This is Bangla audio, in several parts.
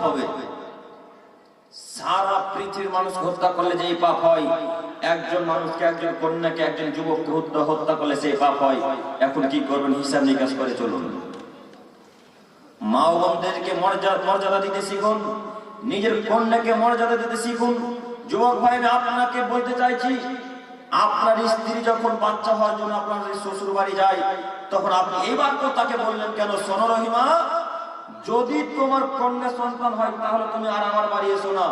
হবে। সারা পৃথিবীর মানুষ হত্যা করলে যেই পাপ হয়, একজন মানুষকে, একজন কন্যাকে, একজন যুবককে হত্যা করলে সেই পাপ হয়। এখন কি করবেন? হিসাব নিকাশ করে চলুন। মা ও বোনদেরকে মর্যাদা দিতে শিখুন, নিজের কন্যাকে মর্যাদা দিতে শিখুন। যুবক ভাই, আমি আপনাকে বলতে চাইছি, আপনার স্ত্রী যখন বাচ্চা হওয়ার জন্য আপনার শ্বশুর বাড়ি যায়, তখন আপনি এই বাক্য তাকে বললেন কেন? শোনো রহিমা, যদি তোমার কন্যা সন্তান হয় তাহলে তুমি আর আমার বাড়ি এসো না,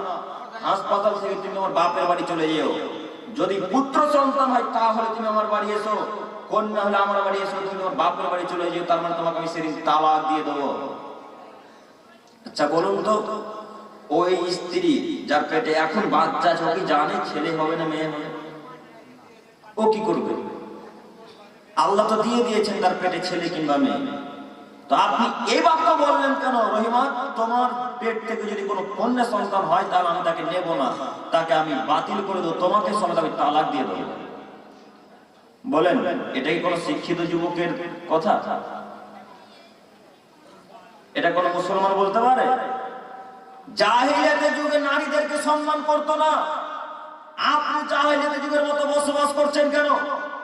হাসপাতাল থেকে তুমি আমার বাপের বাড়ি চলে যেও। যদি পুত্র সন্তান হয় তাহলে তুমি আমার বাড়ি এসো, কন্যা হলে আমার বাড়ি এসো, তুমি আমার বাপের বাড়ি চলে যেও। তার মানে তোমাকে আমি সেদিন তালাক দিয়ে দেবো। আচ্ছা বলুন তো, ওই স্ত্রী যার পেটে এখন বাচ্চা আছে, ও কি জানে ছেলে হবে না মেয়ে হবে? ও কি করবে? আল্লাহ তো দিয়ে দিয়েছেন তার পেটে ছেলে কিংবা মেয়ে। তো আপনি এই বাক্য বললেন কেন? রহিমা, তোমার পেট থেকে যদি কোনো কন্যা সন্তান হয় তাহলে আমি তাকে নেব না, তাকে আমি বাতিল করে দেবো, তোমাকে সমেত আমি তালাক দিয়ে দেবো। বলেন, এটাই কোনো শিক্ষিত যুবকের কথা? এটা কোন মুসলমান বলতে পারে? জাহিলিয়াতের যুগে নারীদেরকে সম্মান করতো না, আপনি জাহিলিয়াতের যুগের মতো বসবাস করছেন কেন?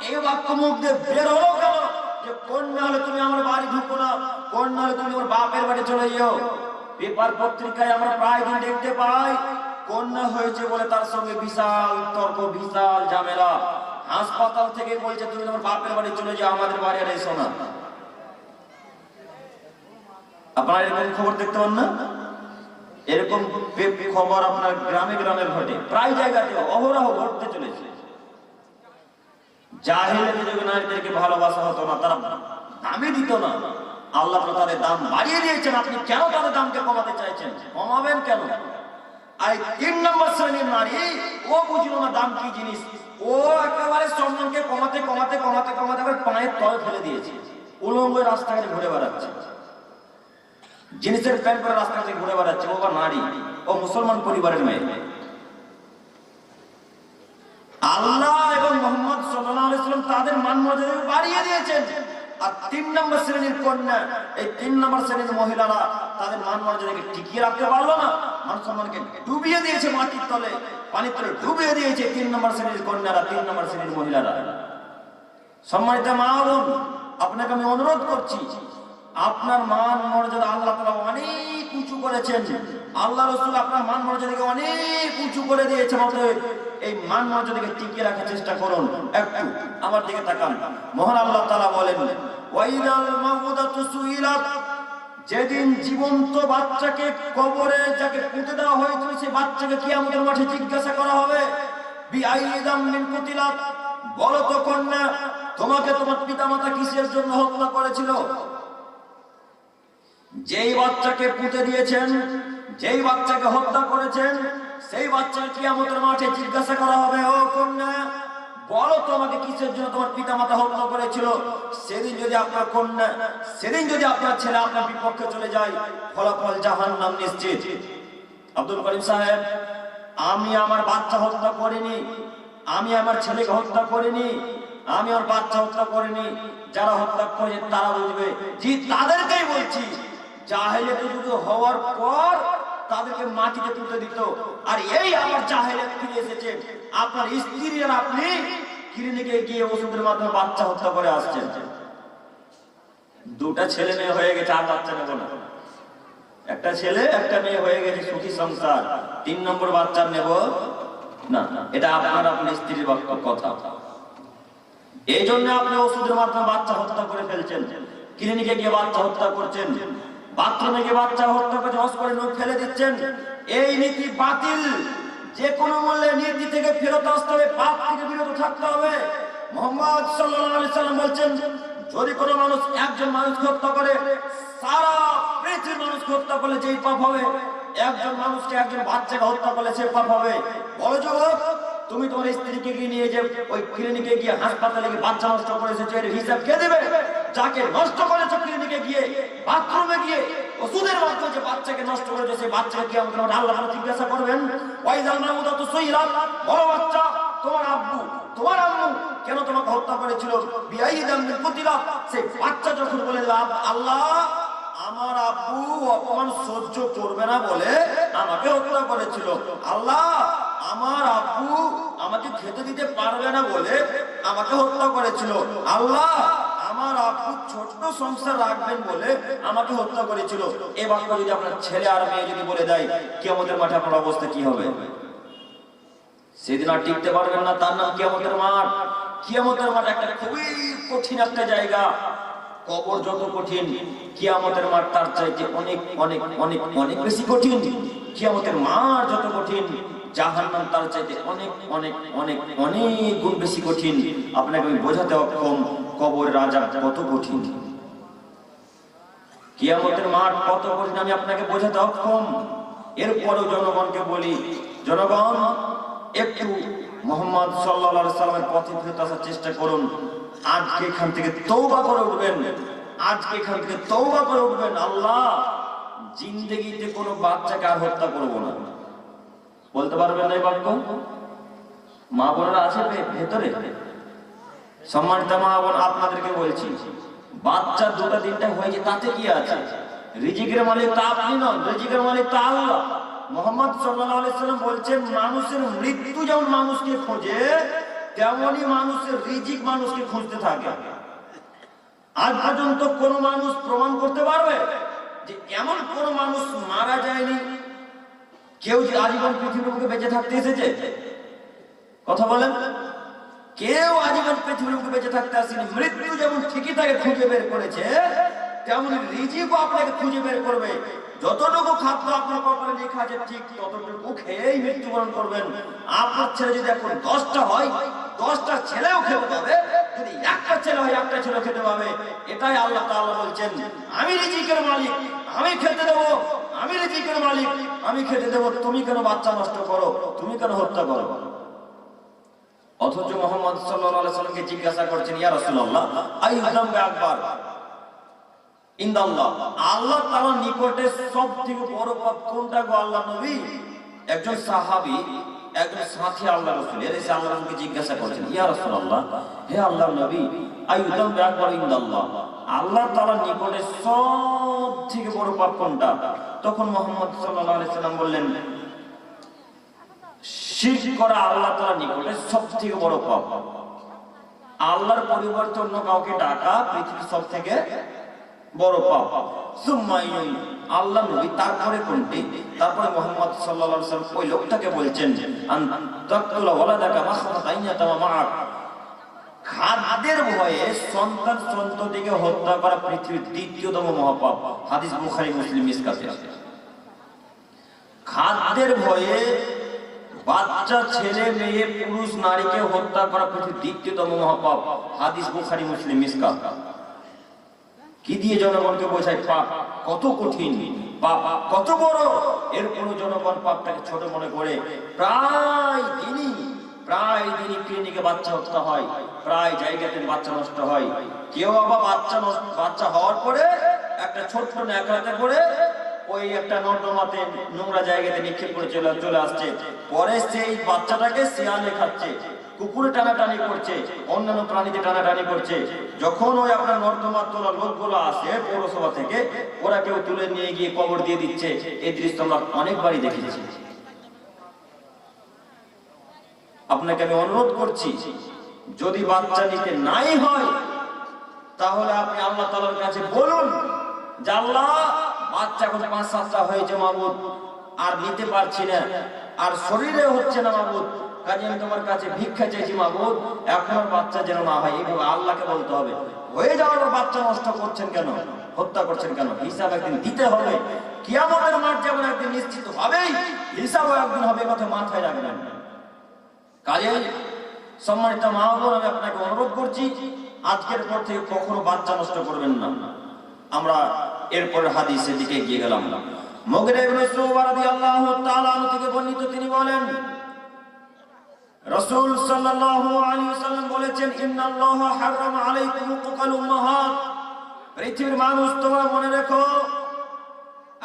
এই বাক্য মুখ দিয়ে বের হলো কেন যে কন্যা হলে তুমি আমার বাড়ি ঢুকো না, কন্যা হলে তুমি আমার বাপের বাড়ি চলে যাও? পেপার পত্রিকায় আমরা প্রায় দিন দেখতে পাই, কন্যা হয়েছে বলে তার সঙ্গে বিশাল তর্ক, বিশাল ঝামেলা। হাসপাতাল থেকে বলছে তুমি তোমার বাপের বাড়ি চলে যাও, আমাদের বাড়ি আর এসো না। আপনারা এরকম খবর দেখতে পান না? এরকম খবর আপনার গ্রামে গ্রামে ঘটে, প্রায় জায়গাতে অহরহ ঘটতে চলেছে। জাহিলিয়াতের যুগে নারীদেরকে ভালোবাসা হতো না, তারা দামই দিত না। আল্লাহ তাদের দাম বাড়িয়ে দিয়েছেন, আপনি কেন তাদের দামকে কমাতে চাইছেন? কমাবেন কেন? আর 3 নম্বর শ্রেণীর নারী, ও বুঝলো না দাম কি জিনিস। ও একেবারে সম্মানকে কমাতে কমাতে কমাতে কমাতে পায়ের তলে ফেলে দিয়েছে। উলঙ্গ রাস্তাঘাটে ঘুরে বেড়াচ্ছে, জিনিসের প্যান্ট পরে রাস্তাঘাটে ঘুরে বেড়াচ্ছে। ও বা নারী, ও মুসলমান পরিবারের মেয়ে। আল্লাহ এবং মুহাম্মদ সাল্লাল্লাহু আলাইহি ওয়াসাল্লাম তাদের মান মর্যাদা বাড়িয়ে দিয়েছেন। আর 3 নম্বর শ্রেণীর কন্যা, এই 3 নম্বর শ্রেণীর মহিলারা তাদের মান মর্যাদাকে টিকিয়ে রাখতে পারলো না, মান সম্মানকে ডুবিয়ে দিয়েছে মাটির তলে, পানির তলে ডুবিয়ে দিয়েছে 3 নম্বর শ্রেণীর কন্যারা, 3 নম্বর শ্রেণীর মহিলারা। সম্মানিত মা বোন, আপনাকে আমি অনুরোধ করছি, আপনার মান মর্যাদা আল্লাহ তাআলা অনেক উঁচু করেছেন, আল্লাহ রাসূল আপনার মান মর্যাদাকে অনেক উঁচু করে দিয়েছেন। অতএব এই মান মর্যাদাকে টিকিয়ে রাখার চেষ্টা করুন। একটু আমার দিকে তাকান। মহান আল্লাহ তাআলা বলেন, ওয়াইদাল মাউদাতু সুইলাত, যেদিন জীবন্ত বাচ্চাকে কবরে যাকে পুঁতে দেওয়া হয়েছিল সেই বাচ্চাকে কিয়ামতের মাঠে জিজ্ঞাসা করা হবে, বিআইয়ি যামবিন কুতিলাত, বলো তো কন্যা, তোমাকে তোমার পিতামাতা কিসের জন্য হত্যা করেছিল? যেই বাচ্চাকে পুঁতে দিয়েছেন, যেই বাচ্চাকে হত্যা করেছেন, সেই বাচ্চাকে কিয়ামতের মাঠে জিজ্ঞাসা করা হবে, ও কন্যা, বলো তোমাকে কিসের জন্য তোমার পিতামাতা হত্যা করেছিল? সেদিন যদি আপনার কন্যা, সেদিন যদি আপনার ছেলে আপনার বিপক্ষে চলে যায়, ফলাফল জাহান্নাম নিশ্চিত। আব্দুল করিম সাহেব, আমি আমার বাচ্চা হত্যা করিনি, আমি আমার ছেলেকে হত্যা করিনি, আমি আমার বাচ্চা হত্যা করিনি। যারা হত্যা করে তারা বুঝবে। জি, তাদেরকেই বলছি, জাহেলিয়াতের যুগ হওয়ার পর তাদেরকে মাটিতে তুলে দিত, আর এই আবার জাহেলিয়াত ফিরে এসেছে। আপনার স্ত্রী আর আপনি ক্লিনিকে গিয়ে ওষুধের মাধ্যমে বাচ্চা হত্যা করে আসছেন। 2টা ছেলে মেয়ে হয়ে গেছে, আর বাচ্চা নেব না। একটা ছেলে একটা মেয়ে হয়ে গেছে, সুখী সংসার, 3 নম্বর বাচ্চা নেব না। এটা আপনার স্ত্রীর কথা। এই জন্য আপনি ওষুধের মাধ্যমে বাচ্চা হত্যা করে ফেলছেন, ক্লিনিকে গিয়ে বাচ্চা হত্যা করছেন, বাথরুমে গিয়ে বাচ্চা হত্যা করে হস করে নখ ফেলে দিচ্ছেন। এই নীতি বাতিল। যে কোনো মূল্যে নীতি থেকে ফেরত আসতে হবে, পাপ থেকে বিরত থাকতে হবে। মুহাম্মদ সাল্লাল্লাহু আলাইহি সাল্লাম বলছেন, যদি কোনো মানুষ একজন মানুষকে হত্যা করে, সারা পৃথিবীর মানুষকে হত্যা করলে যেই পাপ হবে, একজন মানুষকে, একজন বাচ্চাকে হত্যা করলে সে পাপ হবে। বলো যুবক, তুমি তোমার স্ত্রীকে গিয়ে নিয়ে যে ওই ক্লিনিকে গিয়ে হাসপাতালে গিয়ে বাচ্চা নষ্ট করেছে, এর হিসাব কে দেবে? যাকে নষ্ট করেছে ক্লিনিকে গিয়ে, বাথরুমে গিয়ে ওষুধের মাধ্যমে যে বাচ্চাকে নষ্ট করেছে, সেই বাচ্চাকে কি আমাদের আল্লাহ তাআলা জিজ্ঞাসা করবেন? ওয়াইদাল মাউদাতু সুইলাত, বড় বাচ্চা, তোমার আব্বু তোমার আম্মু কেন তোমাকে হত্যা করেছিল? বিআইয়ি যামবিন কুতিলাত, সেই বাচ্চা যখন বলে দেবে, আল্লাহ আমার আব্বু অপমান সহ্য করবে না বলে আমাকে হত্যা করেছিল। আল্লাহ, আমার আব্বু আমাকে খেতে দিতে পারবে না বলে আমাকে হত্যা করেছিল। আল্লাহ, আমার আব্বু ছোট্ট সংসার রাখবেন বলে আমাকে হত্যা করেছিল। এই বাক্য যদি আপনার ছেলে আর মেয়ে যদি বলে দেয়, কিয়ামতের মাঠে আপনার অবস্থা কি হবে? সেদিন আর টিকতে পারবেন না। তার নাম কিয়ামতের মাঠ। কিয়ামতের মাঠ একটা খুবই কঠিন একটা জায়গা। কবর যত কঠিন, কিয়ামতের মাঠ তার চাইতে অনেক অনেক অনেক অনেক বেশি কঠিন। কিয়ামতের মাঠ যত কঠিন, জাহান্নাম তার চাইতে অনেক অনেক অনেক অনেক গুণ বেশি কঠিন। আপনাকে আমি বোঝাতে অক্ষম কবরের আযাব কত কঠিন, কিয়ামতের মাঠ কত কঠিন আমি আপনাকে বোঝাতে অক্ষম। এরপরেও জনগণকে বলি, জনগণ একটু মুহাম্মদ সাল্লাল্লাহু আলাইহি সাল্লামের পথে ফিরে আসার চেষ্টা করুন। আজকে এখান থেকে তওবা করে উঠবেন, আজকে এখান থেকে তওবা করে উঠবেন। আল্লাহ, জিন্দেগিতে কোনো বাচ্চাকে আর হত্যা করব না। বলতে পারবেন না এই বাক্য? মা বোনেরা আছে ভেতরে? সম্মানিত মা বোন, আপনাদেরকে বলছি, বাচ্চা দুটা তিনটা হয়েছে তাতে কি আছে? রিজিকের মালিক তা আপনি নন, রিজিকের মালিক তা আল্লাহ। মুহাম্মদ সাল্লাল্লাহু আলাইহি সাল্লাম বলছেন, মানুষের মৃত্যু যেমন মানুষকে খোঁজে, তেমনি মানুষের রিজিক মানুষকে খুঁজতে থাকে। আজ পর্যন্ত কোন মানুষ প্রমাণ করতে পারবে যে এমন কোন মানুষ মারা যায়নি, কেউ যে আজীবন পৃথিবীর বুকে বেঁচে থাকতে এসেছে? কথা বলেন। কেউ আজীবন পৃথিবীর বুকে বেঁচে থাকতে আসেনি। মৃত্যু যেমন ঠিকই তাকে খুঁজে বের করেছে, তেমন রিজিকও আপনাকে খুঁজে বের করবে। যতটুকু খাদ্য আপনার কপালে লেখা আছে ঠিক ততটুকু খেয়েই মৃত্যুবরণ করবেন। আপনার ছেলে যদি এখন 10টা হয়, 10টা ছেলেও খেতে পাবে। যদি একটা ছেলে হয়, একটা ছেলে খেতে পাবে। এটাই আল্লাহ তাআলা বলছেন, আমি রিজিকের মালিক, আমি খেতে দেবো, আমি রিজিকের মালিক, আমি খেতে দেবো। তুমি কেন বাচ্চা নষ্ট করো? তুমি কেন হত্যা করো? অথচ মুহাম্মদ সাল্লাল্লাহু আলাইহি সাল্লামকে জিজ্ঞাসা করছেন, ইয়া রাসূলুল্লাহ, আইয়ুয যামবি আকবার ইনদাল্লাহ, আল্লাহ তাআলার নিকটে সবথেকে বড় পাপ কোনটা গো আল্লাহ নবী? একজন সাহাবী, একজন সাথী আল্লাহর রাসূল এসে আল্লাহর রাসূলকে জিজ্ঞাসা করছেন, ইয়া রাসূলুল্লাহ, হে আল্লাহর নবী, আইয়ুয যামবি আকবার ইনদাল্লাহ, আল্লাহ তাআলার নিকটে সবথেকে বড় পাপ কোনটা? তখন মুহাম্মদ সাল্লাল্লাহু আলাইহি সাল্লাম বললেন, শিরক করা আল্লাহ তাআলার নিকটে সবথেকে বড় পাপ। আল্লাহর পরিবর্তে অন্য কাউকে ডাকা পৃথিবীর সবথেকে বড় পাপ। সুম্মাইয়ুন, আল্লাহ নবী তারপরে কোনটি? তারপরে মুহাম্মদ সাল্লাল্লাহু আলাইহি ওয়াসাল্লাম ওই লোকটাকে বলছেন, আন তাকতুলা ওয়ালাদাকা মাখরাতা আইয়াতামা মাআক, খাদ্যের ভয়ে সন্তান সন্ততিকে হত্যা করা পৃথিবীর দ্বিতীয়তম মহাপাপ। হাদিস বুখারী মুসলিম মিসকাতে। খাদ্যের ভয়ে বাচ্চা ছেলে মেয়ে পুরুষ নারীকে হত্যা করা পৃথিবীর দ্বিতীয়তম মহাপাপ। হাদিস বুখারী মুসলিম মিসকাত। কি দিয়ে জনগণকে বোঝায় পাপ কত কঠিন, পাপ কত বড়। এরপর জনগণ পাপটাকে ছোট মনে করে প্রায় দিনই ক্লিনিকে বাচ্চা হত্যা হয়, প্রায় জায়গাতে বাচ্চা নষ্ট হয়। কেউ আবার বাচ্চা হওয়ার পরে একটা ছোট্ট ন্যাকড়াতে করে ওই একটা নর্দমাতে নোংরা জায়গাতে নিক্ষেপ করে চলে আসছে। পরে সেই বাচ্চাটাকে শিয়ালে খাচ্ছে, কুকুরে টানাটানি করছে, অন্যান্য প্রাণীতে টানাটানি করছে। যখন ওই আপনার নর্দমার তোলা লোকগুলো আসে পৌরসভা থেকে, ওরা কেউ তুলে নিয়ে গিয়ে কবর দিয়ে দিচ্ছে। এই দৃশ্য আমরা অনেকবারই দেখেছি। আপনাকে আমি অনুরোধ করছি, যদি বাচ্চা নিতে নাই হয় তাহলে আপনি আল্লাহ তাআলার কাছে বলুন যে আল্লাহ, বাচ্চা এখন 5-7টা হয়েছে মাবুদ, আর নিতে পারছি না, আর শরীরে হচ্ছে না মাবুদ, কাজে আমি তোমার কাছে ভিক্ষা চাইছি মাবুদ, এখন আর বাচ্চা যেন না হয়। এইভাবে আল্লাহকে বলতে হবে। হয়ে যাওয়ার বাচ্চা নষ্ট করছেন কেন, হত্যা করছেন কেন? হিসাব একদিন দিতে হবে। কিয়ামতের মাঠ যেমন একদিন নিশ্চিত হবেই, হিসাবও একদিন হবে, কথা মাথায় রাখবেন। কাজে সম্মানিত মা বোন, আমি আপনাকে অনুরোধ করছি, আজকের পর থেকে কখনো বাচ্চা নষ্ট করবেন না। আমরা এরপর হাদিসের দিকে এগিয়ে গেলাম। মুগিরা ইবনে শুবা রাদিয়াল্লাহু তাআলা আনহু থেকে বর্ণিত, তিনি বলেন, রাসূল সাল্লাল্লাহু আলাইহি ওয়াসাল্লাম বলেছেন, ইন্নাল্লাহা হারামা আলাইকুম উকুকাল উম্মাহাত, পৃথিবীর মানুষ তোমরা মনে রেখো,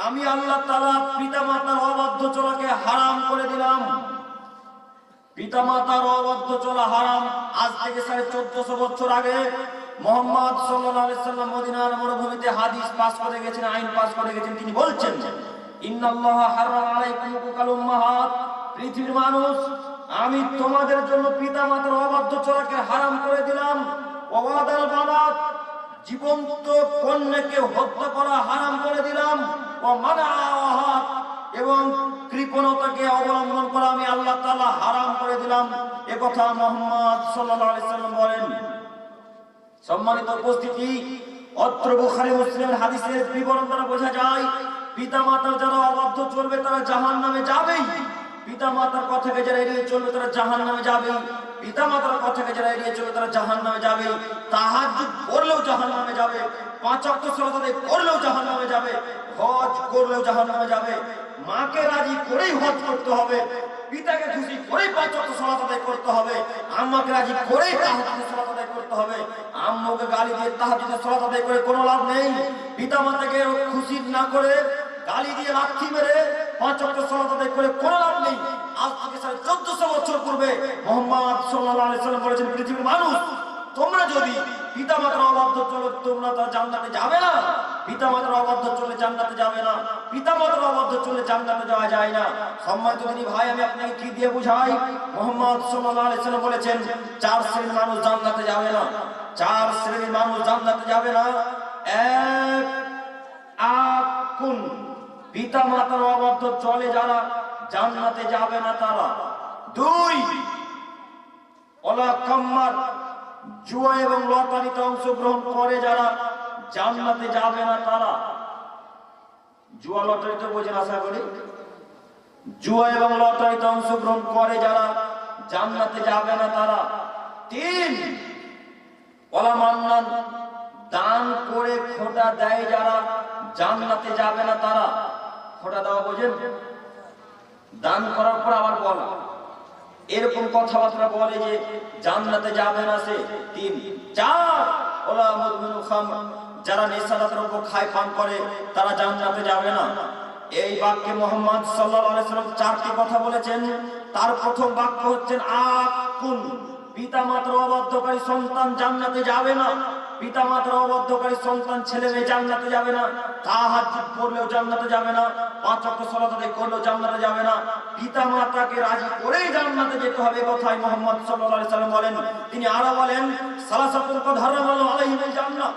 আমি আল্লাহ তাআলা পিতামাতার অবাধ্য চলাকে হারাম করে দিলাম। পিতামাতার অবাধ্য চলা হারাম। আজ থেকে 1450 বছর আগে মুহাম্মদ সাল্লাল্লাহু আলাইহি সাল্লাম মদিনার মরুভূমিতে হাদিস পাস করে গেছেন, আইন পাস করে গেছেন। তিনি বলছেন, ইন্নাল্লাহা হারামা আলাইকুম হুকুকাল উম্মাহাত, পৃথিবীর মানুষ, আমি তোমাদের জন্য পিতামাতার অবাধ্য চলাকে হারাম করে দিলাম। ওয়াদাল বানাত, জীবন্ত কন্যাকে হত্যা করা হারাম করে দিলাম। ও মানাআহাত, এবং কৃপণতাকে অবলম্বন করা আমি আল্লাহ তাআলা হারাম করে দিলাম। এ কথা মুহাম্মদ সাল্লাল্লাহু আলাইহি সাল্লাম বলেন। সম্মানিত উপস্থিতি, অত্র বুখারী মুসলিমের হাদিসের বিবরণ দ্বারা বোঝা যায়, পিতামাতার যারা অবাধ্য চলবে তারা জাহান্নামে যাবেই। পিতামাতার কথাকে যারা এড়িয়ে চলবে তারা জাহান্নামে যাবে। পিতামাতার কথাকে যারা এড়িয়ে চলবে তারা জাহান্নামে যাবে। তাহাজ্জুদ করলেও জাহান্নামে যাবে, 5 ওয়াক্ত সালাত আদায় করলেও জাহান্নামে যাবে, হজ করলেও জাহান্নামে যাবে। মাকে রাজি করেই হজ করতে হবে, পিতাকে খুশি করেই 5 ওয়াক্ত সালাত আদায় করতে হবে, আম্মাকে রাজি করেই তাহাজ্জুদের সালাত আদায় করতে হবে। আম্মুকে গালি দিয়ে তাহাজ্জুদের সালাত আদায় করে কোনো লাভ নেই। পিতামাতাকে খুশি না করে গালি দিয়ে লাথি মেরে 5 ওয়াক্ত সালাত আদায় করে কোনো লাভ নেই। আজ থেকে 1400 বছর পূর্বে মুহাম্মদ সাল্লাল্লাহু আলাইহি সাল্লাম বলেছেন, পৃথিবীর মানুষ, তোমরা যদি পিতামাতার অবাধ্য চলো তোমরা তো জান্নাতে যাবে না। পিতামাতার অবাধ্য চলে জান্নাতে যাবে না, পিতামাতার অবাধ্য চলে জান্নাতে যাওয়া যায় না। সম্মানিত দিনী ভাই, আমি আপনাকে কি দিয়ে বুঝাই? মুহাম্মদ সাল্লাল্লাহু আলাইহি সাল্লাম বলেছেন, 4 শ্রেণীর মানুষ জান্নাতে যাবে না। 4 শ্রেণীর মানুষ জান্নাতে যাবে না। 1, আকুন, পিতামাতার অবাধ্য চলে যারা জান্নাতে যাবে না তারা। 2, ওলা কাম্মার, জুয়া এবং লটারিতে অংশগ্রহণ করে যারা জান্নাতে যাবে না তারা। জুয়া লটারিতে বোঝেন আশা করি। জুয়া এবং লটারিতে অংশগ্রহণ করে যারা জান্নাতে যাবে না তারা। 3, ওলা মান্নান, দান করে খোঁটা দেয় যারা জান্নাতে যাবে না তারা। খোঁটা দেওয়া বোঝেন? দান করার পর আবার বলা, এরকম কথাবার্তা বলে যে জান্নাতে যাবে না সে। 3, 4, ওলা মুদমিনু খামর, যারা নেশাদার দ্রব্য খায় পান করে তারা জান্নাতে যাবে না। এই বাক্যে মুহাম্মদ সাল্লাল্লাহু আলাইহি সাল্লাম 4টি কথা বলেছেন। তার প্রথম বাক্য হচ্ছেন আকুন, পিতামাতার অবাধ্যকারী সন্তান জান্নাতে যাবে না। পিতামাতার অবাধ্যকারী সন্তান ছেলে মেয়ে জান্নাতে যাবে না। তাহাজ্জুদ পড়লেও জান্নাতে যাবে না, 5 ওয়াক্ত সালাত আদায় করলেও জান্নাতে যাবে না। পিতামাতাকে রাজি করেই জান্নাতে যেতে হবে, কথাই মুহাম্মদ সাল্লাল্লাহু আলাইহি সাল্লাম বলেন। তিনি আরো বলেন, সালাসাতুন কদ হারামাল্লাহু আলাইহিমুল জান্নাহ,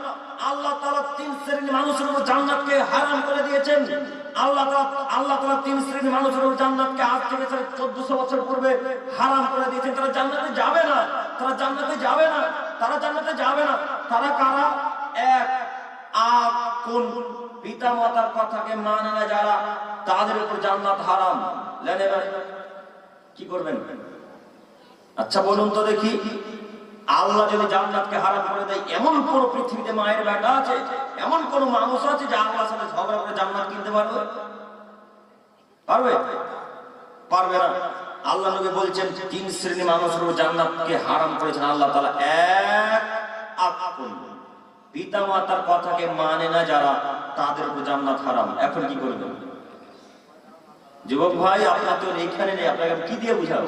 আল্লাহ তাআলা 3 শ্রেণীর মানুষের উপর জান্নাতকে হারাম করে দিয়েছেন। আল্লাহ তাআলা 3 শ্রেণীর মানুষের উপর জান্নাতকে আজ থেকে 1400 বছর পূর্বে হারাম করে দিয়েছেন। তারা জান্নাতে যাবে না, তারা জান্নাতে যাবে না, তারা জান্নাতে যাবে না। তারা কারা? 1, আকুন, পিতামাতার কথাকে মানে না যারা, তাদের উপর জান্নাত হারাম। লেন এবার কি করবেন? আচ্ছা বলুন তো দেখি, আল্লাহ যদি জান্নাতকে হারাম করে দেয়, এমন কোন পৃথিবীতে মায়ের বেটা আছে, এমন কোন মানুষ আছে যে আল্লাহর সাথে ঝগড়া করে জান্নাত কিনতে পারবে? পারবে? পারবে না। আল্লাহ নবী বলছেন, 3 শ্রেণীর মানুষের উপর জান্নাতকে হারাম করেছেন আল্লাহ তাআলা। 1, আকুন, পিতামাতার কথাকে মানে না যারা, তাদের উপর জান্নাত হারাম। এখন কি করবেন? যুবক ভাই, আপনার তো এখানে নেই, আপনাকে কি দিয়ে বুঝাবো?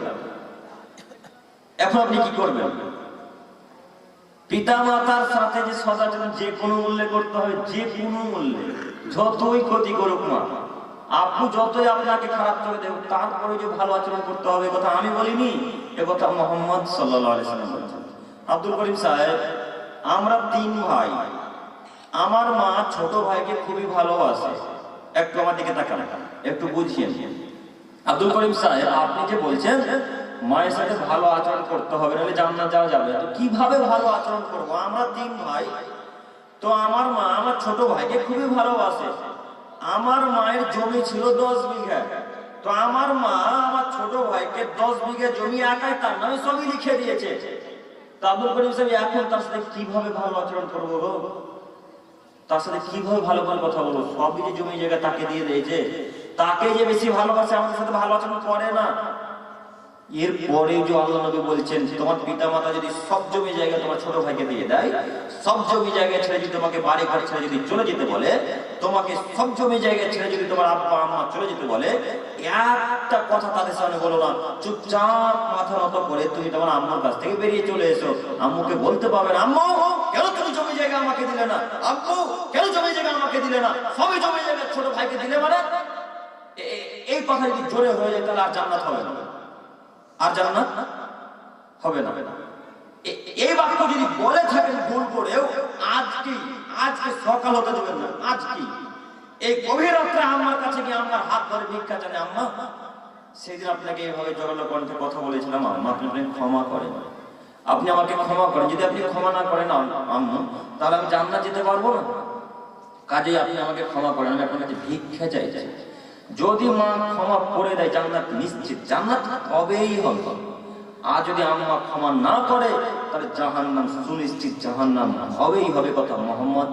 এখন আপনি কি করবেন? পিতামাতার সাথে যে সদাচরণ যে কোনো মূল্যে করতে হবে, যে কোনো মূল্যে, যতই ক্ষতি করুক না, আপু যতই আপনাকে খারাপ চোখে দেখুক, তারপরে যে ভালো আচরণ করতে হবে, কথা আমি বলিনি, এ কথা মুহাম্মদ সাল্লাল্লাহু আলাইহি সাল্লাম বলেছেন। আব্দুল করিম সাহেব, আমরা 3 ভাই, আমার মা ছোট ভাইকে খুবই ভালোবাসে। একটু আমার দিকে তাকান, একটু বুঝিয়েন। আব্দুল করিম সাহেব, আপনি যে বলছেন মায়ের সাথে ভালো আচরণ করতে হবে, নাহলে জান্নাত যাওয়া যাবে, তো কিভাবে ভালো আচরণ করবো? আমরা 3 ভাই, তো আমার মা আমার ছোট ভাইকে খুবই ভালোবাসে। আমার মায়ের জমি ছিল 10 বিঘা, তো আমার মা আমার ছোট ভাইকে 10 বিঘা জমি একাই তার নামে সবই লিখে দিয়েছে। তো আব্দুল করিম সাহেব, এখন তার সাথে কিভাবে ভালো আচরণ করবো? তার সাথে কিভাবে ভালো ভালো কথা বলবো? সবই যে জমি জায়গা তাকে দিয়ে দিয়েছে, তাকে যে বেশি ভালোবাসে, আমাদের সাথে ভালো আচরণ করে না। এরপরেও যে আল্লাহ নবী বলছেন, তোমার পিতামাতা যদি সব জমি জায়গা তোমার ছোট ভাইকে দিয়ে দেয়, সব জমি জায়গা ছেড়ে যদি তোমাকে বাড়ি ঘর ছেড়ে যদি চলে যেতে বলে, তোমাকে সব জমি জায়গায় ছেড়ে যদি তোমার আব্বা আম্মা চলে যেতে বলে, একটা কথা তাদের সামনে বলো না, চুপচাপ মাথা নত করে তুমি তোমার আম্মার কাছ থেকে বেরিয়ে চলে এসো। আম্মুকে বলতে পারবে না, আম্মু কেন তুমি জমি জায়গা আমাকে দিলে না, আব্বু কেন জমি জায়গা আমাকে দিলে না, সবই জমি জায়গা ছোট ভাইকে দিলে। মানে এই কথা যদি জোরে হয়ে যায় তাহলে আর জান্নাত হবে না, আর জান্নাত হবে না। এই বাক্য যদি বলে থাকেন ভুল করেও, আজকে সকাল হতে দেবেন না। আজকে এই গভীর রাত্রে আম্মার কাছে গিয়ে আমার হাত ধরে ভিক্ষা চান, আম্মা সেদিন আপনাকে এইভাবে জোরালো কণ্ঠে কথা বলেছিলাম, আম্মা আপনি ক্ষমা করেন, আপনি আমাকে ক্ষমা করেন। যদি আপনি ক্ষমা না করেন আম্মু, তাহলে আমি জান্নাত যেতে পারবো না। কাজেই আপনি আমাকে ক্ষমা করেন, আমি আপনার কাছে ভিক্ষা চাইছি। যদি মা ক্ষমা করে দেয়, জান্নাত নিশ্চিত, জান্নাত হবেই হবে। আর যদি আম্মা ক্ষমা না করে, তাহলে জাহান্নাম সুনিশ্চিত, জাহান্নাম হবেই হবে। কথা মোহাম্মদ